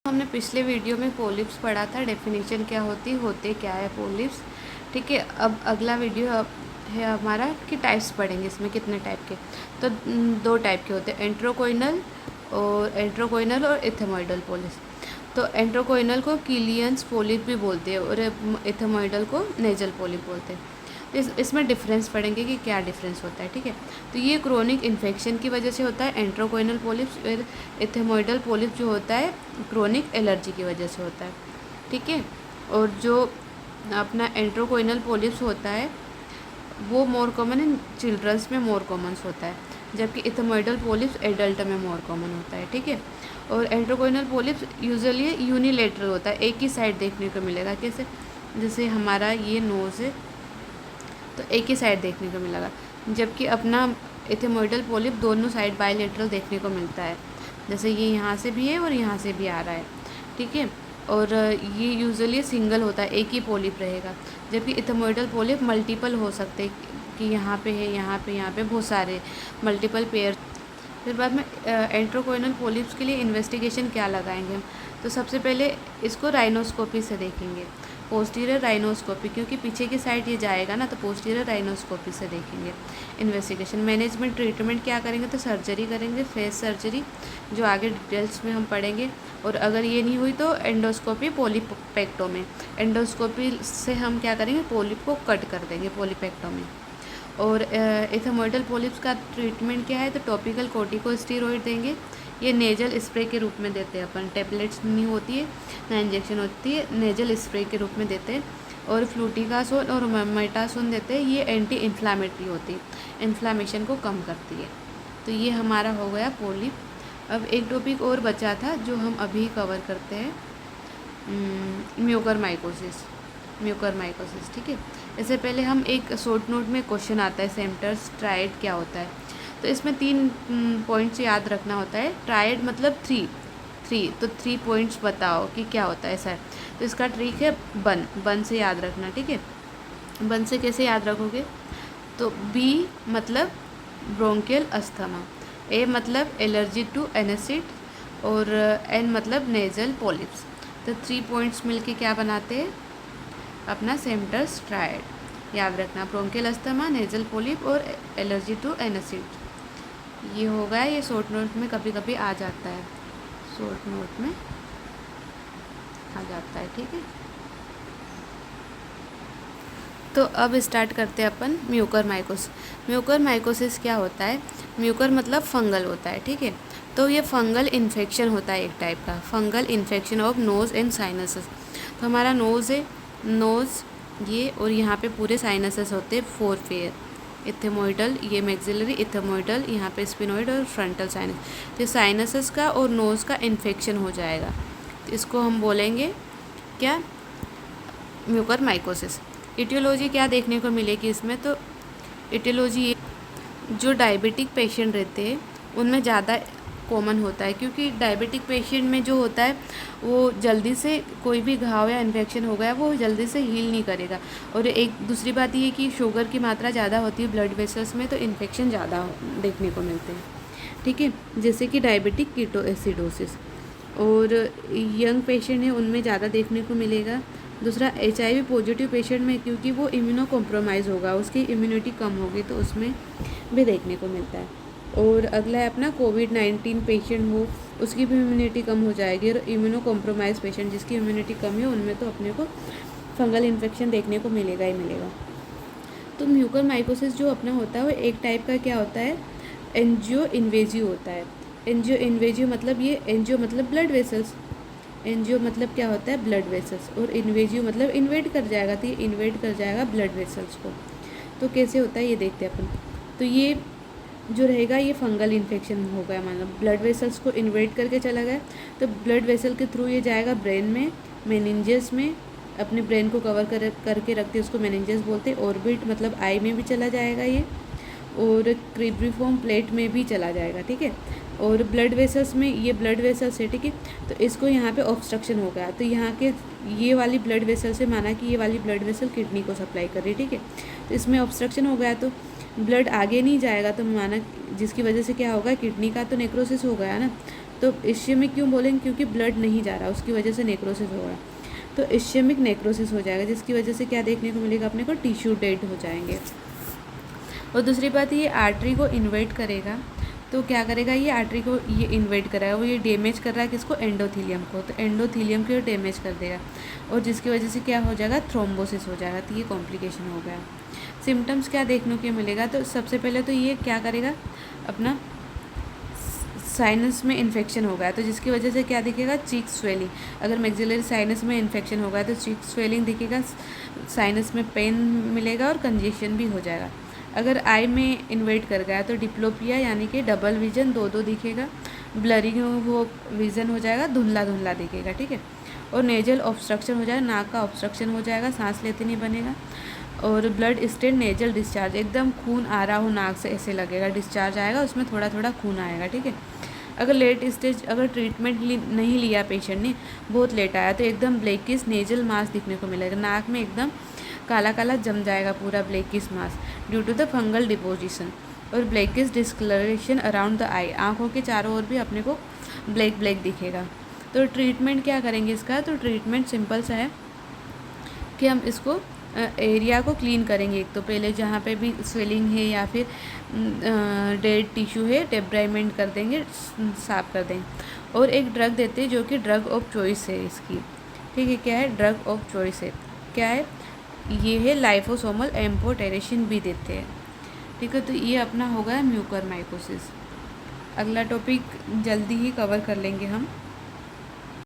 हमने पिछले वीडियो में पोलिप्स पढ़ा था, डेफिनेशन क्या होते क्या है पोलिप्स। ठीक है, अब अगला वीडियो है हमारा कि टाइप्स पढ़ेंगे इसमें कितने टाइप के। तो दो टाइप के होते हैं, एंट्रोकोइनल और इथेमोइडल पोलिप्स। तो एंट्रोकोइनल को किलियंस पोलिप भी बोलते हैं और इथेमोइडल को नेजल पोलिप बोलते हैं। इसमें डिफरेंस पढ़ेंगे कि क्या डिफरेंस होता है। ठीक है, तो ये क्रोनिक इन्फेक्शन की वजह से होता है एंट्रोकोइनल पोलिप्स, और इथेमोइडल पोलिप जो होता है क्रोनिक एलर्जी की वजह से होता है। ठीक है, और जो अपना एंट्रोकोइनल पोलिप्स होता है वो मोर कॉमन इन चिल्ड्रंस में मोर कॉमन होता है, जबकि इथेमोइडल पोलिप्स एडल्ट में मोर कॉमन होता है। ठीक है, और एंट्रोकोइनल पोलिप्स यूजुअली यूनिलेटरल होता है, एक ही साइड देखने को मिलेगा। कैसे, जैसे हमारा ये नोज़ है तो एक ही साइड देखने को मिलेगा, जबकि अपना इथेमोइडल पोलिप दोनों साइड बायलेटरल देखने को मिलता है। जैसे ये यहाँ से भी है और यहाँ से भी आ रहा है। ठीक है, और ये यूजुअली सिंगल होता है, एक ही पोलिप रहेगा, जबकि इथेमोइडल पोलिप मल्टीपल हो सकते हैं कि यहाँ पे है, यहाँ पे बहुत सारे मल्टीपल पेयर। फिर बाद में एंट्रोकोइनल पोलिप्स के लिए इन्वेस्टिगेशन क्या लगाएंगे हम, तो सबसे पहले इसको राइनोस्कोपी से देखेंगे, पोस्टीरियर राइनोस्कोपी, क्योंकि पीछे की साइड ये जाएगा ना, तो पोस्टीरियर राइनोस्कोपी से देखेंगे इन्वेस्टिगेशन। मैनेजमेंट ट्रीटमेंट क्या करेंगे, तो सर्जरी करेंगे, फेस सर्जरी, जो आगे डिटेल्स में हम पढ़ेंगे। और अगर ये नहीं हुई तो एंडोस्कोपी पोलिपेक्टोमी, एंडोस्कोपी से हम क्या करेंगे, पोलिप को कट कर देंगे, पोलिपेक्टोमी। और इथेमोइडल पोलिप्स का ट्रीटमेंट क्या है, तो टॉपिकल कोर्टिकोस्टेरॉइड देंगे, ये नेजल स्प्रे के रूप में देते हैं अपन, टेबलेट्स नहीं होती है ना इंजेक्शन होती है, नेजल स्प्रे के रूप में देते हैं। और फ्लूटिकासोन और मेटासोन देते हैं, ये एंटी इन्फ्लामेटरी होती है, इन्फ्लामेशन को कम करती है। तो ये हमारा हो गया पोलिप। अब एक टॉपिक और बचा था जो हम अभी कवर करते हैं, म्यूकरमाइकोसिस। ठीक है, इससे पहले हम एक शॉर्ट नोट में क्वेश्चन आता है, सेम्टर्स ट्रायड क्या होता है, तो इसमें 3 पॉइंट्स याद रखना होता है। ट्रायड मतलब थ्री, तो 3 पॉइंट्स बताओ कि क्या होता है, ऐसा है। तो इसका ट्रिक है बन से याद रखना। ठीक है, बन से कैसे याद रखोगे, तो बी मतलब ब्रोंकियल अस्थमा, ए मतलब एलर्जी टू एनासिड, और एन मतलब नेजल पोलिप्स। तो 3 पॉइंट्स मिलके क्या बनाते हैं, अपना सेम्टर्स ट्रायड याद रखना, ब्रोंकियल अस्थमा, नेजल पोलिप और एलर्जी टू एनासिड। ये हो गया, ये शॉर्ट नोट में कभी कभी आ जाता है, शॉर्ट नोट में आ जाता है। ठीक है, तो अब स्टार्ट करते हैं अपन म्यूकरमाइकोसिस क्या होता है, म्यूकर मतलब फंगल होता है। ठीक है, तो ये फंगल इन्फेक्शन होता है एक टाइप का, fungal infection of nose and sinuses. तो हमारा नोज़ है, नोज़ ये, और यहाँ पे पूरे साइनसेस होते हैं 4 पेयर, इथेमोइडल, ये मैक्सिलरी, इथेमोइडल, यहाँ पे स्पिनोइड और फ्रंटल साइनस। तो साइनसेस का और नोज़ का इन्फेक्शन हो जाएगा, तो इसको हम बोलेंगे क्या, म्यूकरमाइकोसिस। इटियोलॉजी क्या देखने को मिलेगी इसमें, तो इटियोलॉजी जो डायबिटिक पेशेंट रहते हैं उनमें ज़्यादा कॉमन होता है, क्योंकि डायबिटिक पेशेंट में जो होता है वो जल्दी से, कोई भी घाव या इन्फेक्शन हो गया वो जल्दी से हील नहीं करेगा। और एक दूसरी बात ये कि शुगर की मात्रा ज़्यादा होती है ब्लड वेसल्स में, तो इन्फेक्शन ज़्यादा देखने को मिलते हैं। ठीक है, जैसे कि डायबिटिक कीटोएसिडोसिस, और यंग पेशेंट है उनमें ज़्यादा देखने को मिलेगा। दूसरा HIV पॉजिटिव पेशेंट में, क्योंकि वो इम्यूनो कॉम्प्रोमाइज़ होगा, उसकी इम्यूनिटी कम होगी, तो उसमें भी देखने को मिलता है। और अगला है अपना कोविड-19 पेशेंट हो, उसकी भी इम्यूनिटी कम हो जाएगी, और इम्यूनो कॉम्प्रोमाइज़ पेशेंट जिसकी इम्यूनिटी कम है उनमें तो अपने को फंगल इन्फेक्शन देखने को मिलेगा ही मिलेगा। तो म्यूकरमाइकोसिस जो अपना होता है वो एक टाइप का क्या होता है, एंजियो इन्वेजिव होता है। एंजियो इन्वेजिव मतलब, ये एंजियो मतलब ब्लड वेसल्स, एंजियो मतलब क्या होता है, ब्लड वेसल्स, और इन्वेजिव मतलब इन्वेड कर जाएगा, तो ये इन्वेड कर जाएगा ब्लड वेसल्स को। तो कैसे होता है ये देखते हैं अपन। तो ये जो रहेगा ये फंगल इन्फेक्शन हो गया, मतलब ब्लड वेसल्स को इन्वेड करके चला गया, तो ब्लड वेसल के थ्रू ये जाएगा ब्रेन में, मेनिंजेस में, अपने ब्रेन को कवर करके रखते हैं, उसको मेनिंजेस बोलते हैं। ऑर्बिट मतलब आई में भी चला जाएगा ये, और क्रिब्रिफॉर्म प्लेट में भी चला जाएगा। ठीक है, और ब्लड वेसल्स में, ये ब्लड वेसल्स है, ठीक है, तो इसको यहाँ पे ऑब्स्ट्रक्शन हो गया, तो यहाँ के ये वाली ब्लड वेसल से, माना कि ये वाली ब्लड वेसल किडनी को सप्लाई कर रही है। ठीक है, तो इसमें ऑब्स्ट्रक्शन हो गया तो ब्लड आगे नहीं जाएगा, तो माना जिसकी वजह से क्या होगा, किडनी का तो नेक्रोसिस हो गया ना, तो इश्यमिक क्यों बोलेंगे, क्योंकि ब्लड नहीं जा रहा, उसकी वजह से नेक्रोसिस हो रहा है। तो इश्यमिक नेक्रोसिस हो जाएगा, जिसकी वजह से क्या देखने को मिलेगा अपने को, टिश्यू डेड हो जाएंगे। और दूसरी बात, ये आर्टरी को इन्वेट करेगा, तो क्या करेगा, ये आर्टरी को ये इन्वेट करेगा, वो ये डैमेज कर रहा है किसको, एंडोथीलियम को, तो एंडोथीलियम को डैमेज कर देगा और जिसकी वजह से क्या हो जाएगा, थ्रोम्बोसिस हो जाएगा। तो ये कॉम्प्लिकेशन हो गया। सिम्टम्स क्या देखने को मिलेगा, तो सबसे पहले तो ये क्या करेगा, अपना साइनस में इन्फेक्शन हो गया तो जिसकी वजह से क्या दिखेगा, चीक स्वेलिंग। अगर मैक्सिलरी साइनस में इन्फेक्शन हो गया तो चीक स्वेलिंग दिखेगा, साइनस में पेन मिलेगा और कंजेशन भी हो जाएगा। अगर आई में इन्वेट कर गया तो डिप्लोपिया यानी कि डबल विजन, दो दिखेगा, ब्लरिंग वो विज़न हो जाएगा, धुंधला धुंधला दिखेगा, ठीक है। और नेजल ऑब्स्ट्रक्शन हो जाएगा, नाक का ऑब्स्ट्रक्शन हो जाएगा, सांस लेते नहीं बनेगा। और ब्लड स्टेन नेजल डिस्चार्ज, एकदम खून आ रहा हो नाक से ऐसे लगेगा, डिस्चार्ज आएगा, उसमें थोड़ा थोड़ा खून आएगा, ठीक है। अगर लेट स्टेज, अगर ट्रीटमेंट नहीं लिया पेशेंट ने, बहुत लेट आया, तो एकदम ब्लैकिश नेजल मास दिखने को मिलेगा, नाक में एकदम काला काला जम जाएगा पूरा blackish mass due to the fungal deposition. और blackish discolouration around the eye, आँखों के चारों ओर भी अपने को ब्लैक ब्लैक दिखेगा। तो ट्रीटमेंट क्या करेंगे इसका, तो ट्रीटमेंट सिंपल सा है कि हम इसको एरिया को क्लीन करेंगे। एक तो पहले जहाँ पे भी स्वेलिंग है या फिर डेड टिश्यू है, डेब्राइमेंट कर देंगे, साफ कर देंगे। और एक ड्रग देते हैं जो कि ड्रग ऑफ चॉइस है इसकी, ठीक है। क्या है, ड्रग ऑफ चॉइस है, क्या है, ये है लाइफोसोमल एम्फोटेरेशन भी देते हैं, ठीक है। तो ये अपना होगा म्यूकरमाइकोसिस। अगला टॉपिक जल्दी ही कवर कर लेंगे हम।